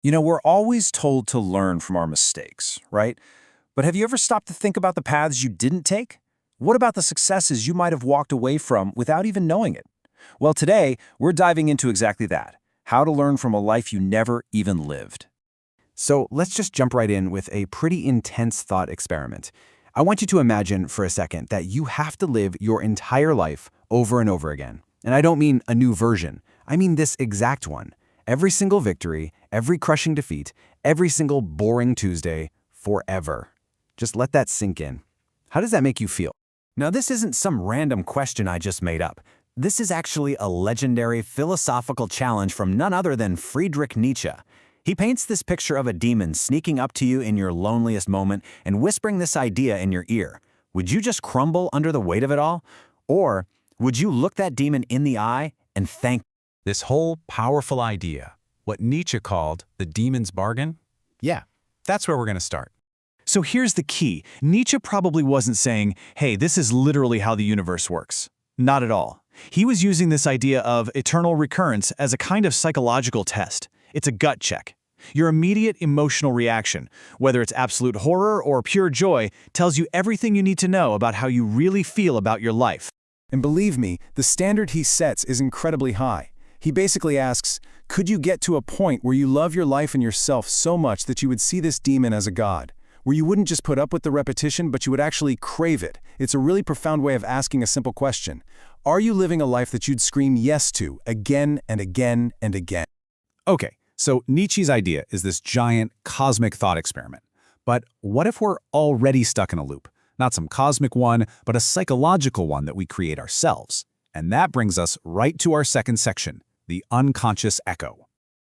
We're always told to learn from our mistakes, right? But have you ever stopped to think about the paths you didn't take? What about the successes you might have walked away from without even knowing it? Well, today, we're diving into exactly that, how to learn from a life you never even lived. So let's just jump right in with a pretty intense thought experiment. I want you to imagine for a second that you have to live your entire life over and over again. And I don't mean a new version. I mean this exact one. Every single victory, every crushing defeat, every single boring Tuesday, forever. Just let that sink in. How does that make you feel? Now, this isn't some random question I just made up. This is actually a legendary philosophical challenge from none other than Friedrich Nietzsche. He paints this picture of a demon sneaking up to you in your loneliest moment and whispering this idea in your ear. Would you just crumble under the weight of it all? Or would you look that demon in the eye and thank This whole powerful idea, what Nietzsche called the demon's bargain? Yeah, that's where we're going to start. So here's the key. Nietzsche probably wasn't saying, hey, this is literally how the universe works. Not at all. He was using this idea of eternal recurrence as a kind of psychological test. It's a gut check. Your immediate emotional reaction, whether it's absolute horror or pure joy, tells you everything you need to know about how you really feel about your life. And believe me, the standard he sets is incredibly high. He basically asks, could you get to a point where you love your life and yourself so much that you would see this demon as a god? Where you wouldn't just put up with the repetition, but you would actually crave it. It's a really profound way of asking a simple question. Are you living a life that you'd scream yes to again and again and again? Okay, so Nietzsche's idea is this giant cosmic thought experiment. But what if we're already stuck in a loop? Not some cosmic one, but a psychological one that we create ourselves. And that brings us right to our second section, the unconscious echo.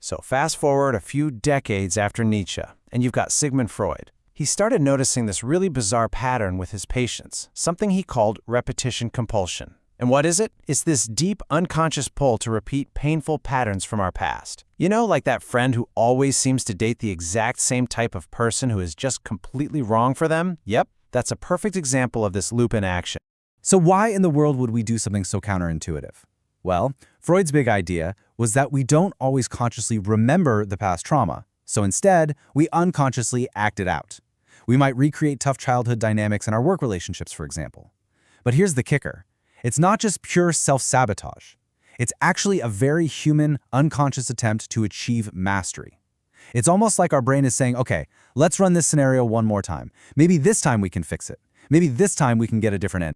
So fast forward a few decades after Nietzsche, and you've got Sigmund Freud. He started noticing this really bizarre pattern with his patients, something he called repetition compulsion. And what is it? It's this deep unconscious pull to repeat painful patterns from our past. You know, like that friend who always seems to date the exact same type of person who is just completely wrong for them? Yep, that's a perfect example of this loop in action. So why in the world would we do something so counterintuitive? Well, Freud's big idea was that we don't always consciously remember the past trauma, so instead, we unconsciously act it out. We might recreate tough childhood dynamics in our work relationships, for example. But here's the kicker. It's not just pure self-sabotage. It's actually a very human, unconscious attempt to achieve mastery. It's almost like our brain is saying, okay, let's run this scenario one more time. Maybe this time we can fix it. Maybe this time we can get a different end.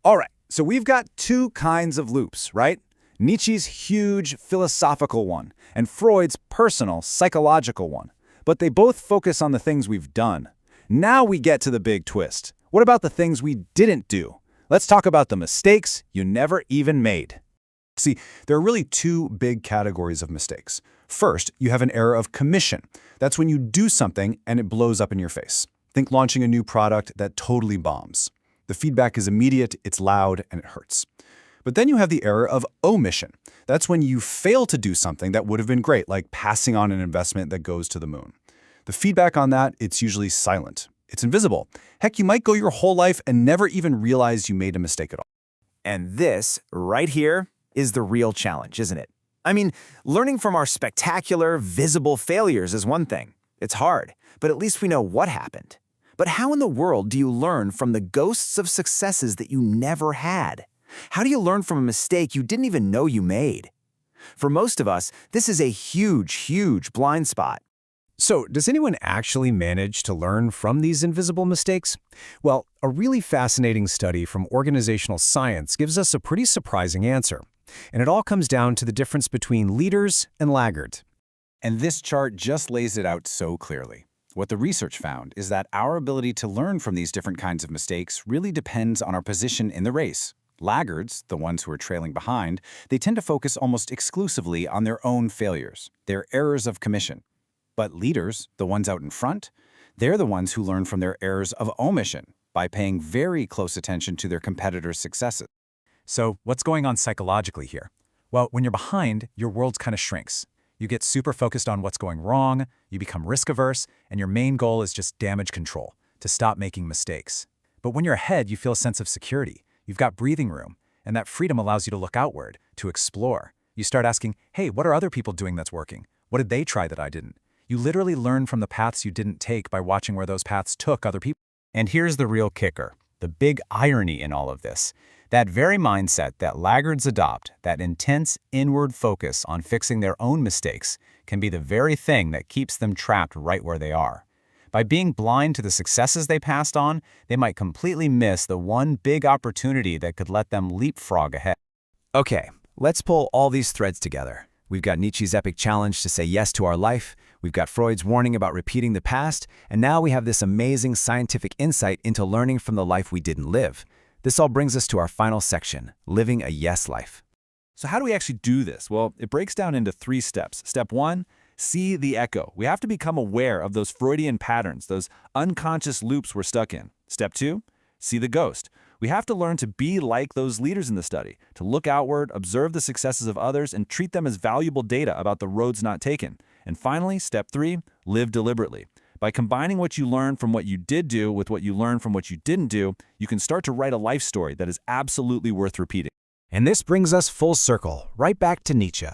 All right, so we've got two kinds of loops, right? Nietzsche's huge philosophical one, and Freud's personal psychological one. But they both focus on the things we've done. Now we get to the big twist. What about the things we didn't do? Let's talk about the mistakes you never even made. See, there are really two big categories of mistakes. First, you have an error of commission. That's when you do something and it blows up in your face. Think launching a new product that totally bombs. The feedback is immediate, it's loud, and it hurts. But then you have the error of omission. That's when you fail to do something that would have been great, like passing on an investment that goes to the moon. The feedback on that, it's usually silent. It's invisible. Heck, you might go your whole life and never even realize you made a mistake at all. And this, right here, is the real challenge, isn't it? I mean, learning from our spectacular, visible failures is one thing. It's hard, but at least we know what happened. But how in the world do you learn from the ghosts of successes that you never had? How do you learn from a mistake you didn't even know you made? For most of us, this is a huge, huge blind spot. So, does anyone actually manage to learn from these invisible mistakes? Well, a really fascinating study from organizational science gives us a pretty surprising answer. And it all comes down to the difference between leaders and laggards. And this chart just lays it out so clearly. What the research found is that our ability to learn from these different kinds of mistakes really depends on our position in the race. Laggards, the ones who are trailing behind, they tend to focus almost exclusively on their own failures, their errors of commission. But leaders, the ones out in front, they're the ones who learn from their errors of omission by paying very close attention to their competitors' successes. So what's going on psychologically here? Well, when you're behind, your world kind of shrinks. You get super focused on what's going wrong, you become risk-averse, and your main goal is just damage control, to stop making mistakes. But when you're ahead, you feel a sense of security. You've got breathing room, and that freedom allows you to look outward, to explore. You start asking, hey, what are other people doing that's working? What did they try that I didn't? You literally learn from the paths you didn't take by watching where those paths took other people. And here's the real kicker, the big irony in all of this. That very mindset that laggards adopt, that intense inward focus on fixing their own mistakes, can be the very thing that keeps them trapped right where they are. By being blind to the successes they passed on, they might completely miss the one big opportunity that could let them leapfrog ahead. Okay, let's pull all these threads together. We've got Nietzsche's epic challenge to say yes to our life, we've got Freud's warning about repeating the past, and now we have this amazing scientific insight into learning from the life we didn't live. This all brings us to our final section, living a yes life. So how do we actually do this? Well, it breaks down into 3 steps. Step 1, see the echo. We have to become aware of those Freudian patterns, those unconscious loops we're stuck in. Step 2, see the ghost. We have to learn to be like those leaders in the study, to look outward, observe the successes of others, and treat them as valuable data about the roads not taken. And finally, step 3, live deliberately. By combining what you learned from what you did do with what you learned from what you didn't do, you can start to write a life story that is absolutely worth repeating. And this brings us full circle, right back to Nietzsche.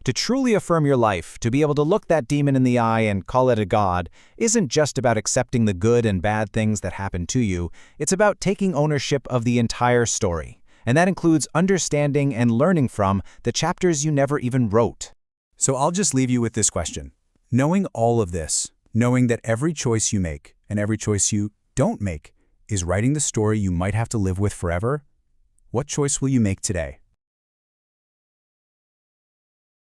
To truly affirm your life, to be able to look that demon in the eye and call it a god, isn't just about accepting the good and bad things that happen to you, it's about taking ownership of the entire story. And that includes understanding and learning from the chapters you never even wrote. So I'll just leave you with this question. Knowing all of this, knowing that every choice you make and every choice you don't make is writing the story you might have to live with forever, what choice will you make today?